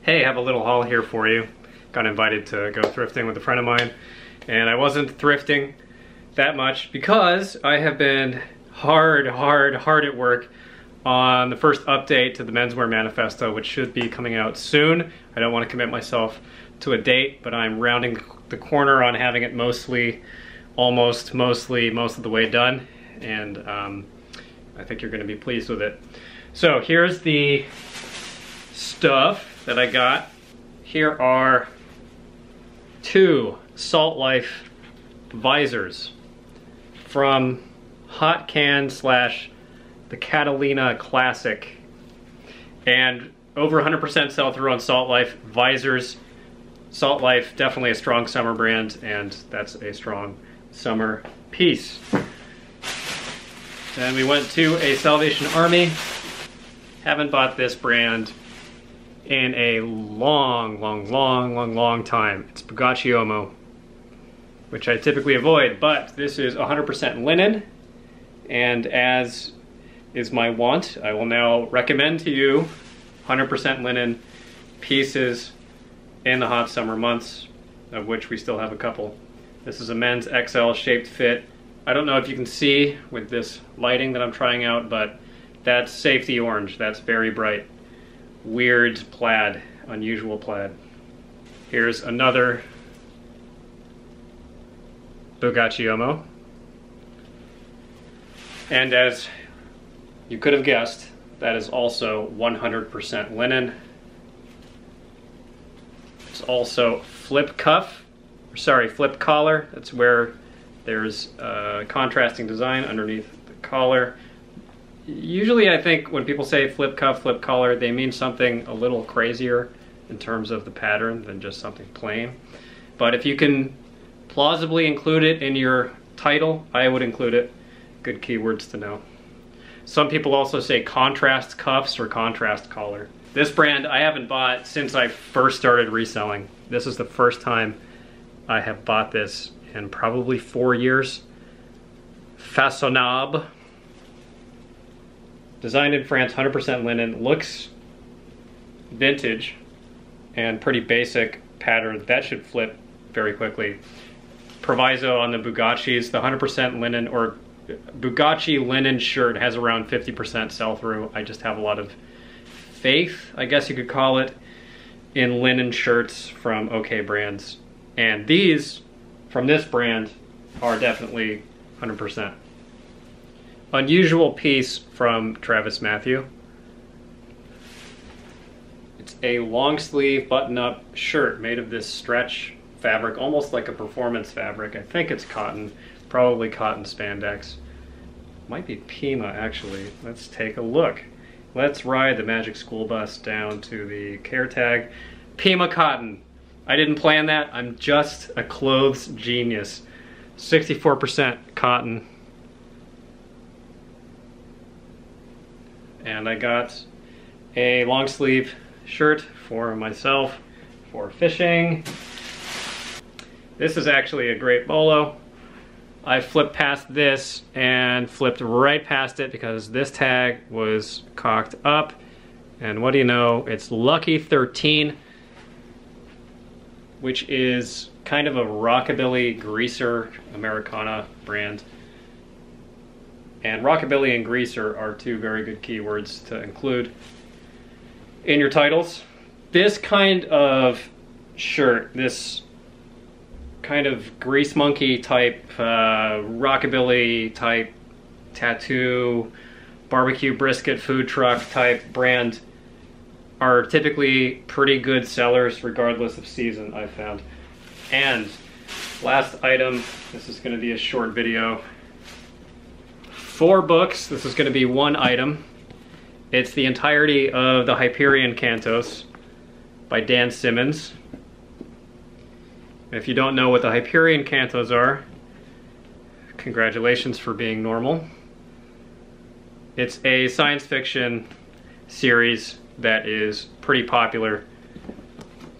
Hey, I have a little haul here for you. Got invited to go thrifting with a friend of mine, and I wasn't thrifting that much because I have been hard at work on the first update to the Menswear Manifesto, which should be coming out soon. I don't want to commit myself to a date, but I'm rounding the corner on having it mostly most of the way done, and I think you're going to be pleased with it. So here's the stuff that I got. Here are 2 Salt Life visors from Hot Can / the Catalina Classic, and over 100% sell through on Salt Life visors. Salt Life, definitely a strong summer brand, and that's a strong summer piece. Then we went to a Salvation Army. Haven't bought this brand in a long time. It's Bugachiomo, which I typically avoid, but this is 100% linen, and as is my wont, I will now recommend to you 100% linen pieces in the hot summer months, of which we still have a couple. This is a men's XL shaped fit. I don't know if you can see with this lighting that I'm trying out, but that's safety orange. That's very bright. Weird plaid, unusual plaid. Here's another Bugachiomo. And as you could have guessed, that is also 100% linen. It's also flip collar. That's where there's contrasting design underneath the collar. Usually I think when people say flip cuff, flip collar, they mean something a little crazier in terms of the pattern than just something plain. But if you can plausibly include it in your title, I would include it. Good keywords to know. Some people also say contrast cuffs or contrast collar. This brand I haven't bought since I first started reselling. This is the first time I have bought this in probably 4 years. Façonnable. Designed in France, 100% linen. Looks vintage and pretty basic pattern. That should flip very quickly. Proviso on the Bugachis, the 100% linen or Bugachi linen shirt has around 50% sell-through. I just have a lot of faith, I guess you could call it, in linen shirts from OK brands. And these, from this brand, are definitely 100%. Unusual piece from Travis Matthew. It's a long sleeve button-up shirt made of this stretch fabric, almost like a performance fabric. I think it's cotton, probably cotton spandex. Might be Pima actually. Let's take a look. Let's ride the Magic School Bus down to the care tag. Pima cotton. I didn't plan that. I'm just a clothes genius. 64% cotton. And I got a long sleeve shirt for myself for fishing. This is actually a great bolo. I flipped past this and flipped right past it because this tag was cocked up. And what do you know, it's Lucky 13, which is kind of a rockabilly greaser Americana brand. And rockabilly and greaser are 2 very good keywords to include in your titles. This kind of shirt, this kind of grease monkey type, rockabilly type, tattoo, barbecue brisket food truck type brand are typically pretty good sellers regardless of season, I've found. And last item, this is going to be a short video. 4 books, this is going to be 1 item. It's the entirety of the Hyperion Kantos by Dan Simmons. If you don't know what the Hyperion Kantos are, congratulations for being normal. It's a science fiction series that is pretty popular.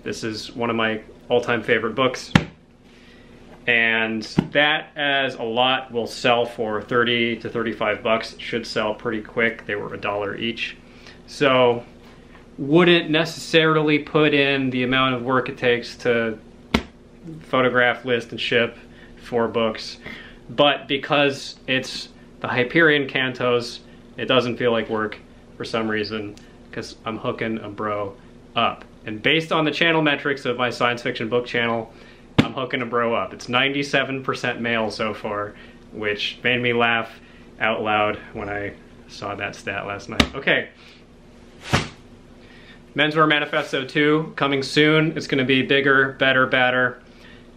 This is one of my all-time favorite books. And that, as a lot, will sell for 30 to 35 bucks. It should sell pretty quick. They were $1 each. So wouldn't necessarily put in the amount of work it takes to photograph, list, and ship 4 books. But because it's the Hyperion Kantos, it doesn't feel like work for some reason, because I'm hooking a bro up. And based on the channel metrics of my science fiction book channel, I'm hooking a bro up. It's 97% male so far, which made me laugh out loud when I saw that stat last night. Okay. Menswear Manifesto 2 coming soon. It's going to be bigger, better, badder,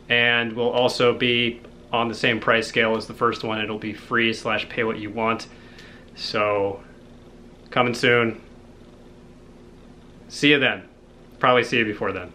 and will also be on the same price scale as the first one. It'll be free / pay what you want. So, coming soon. See you then. Probably see you before then.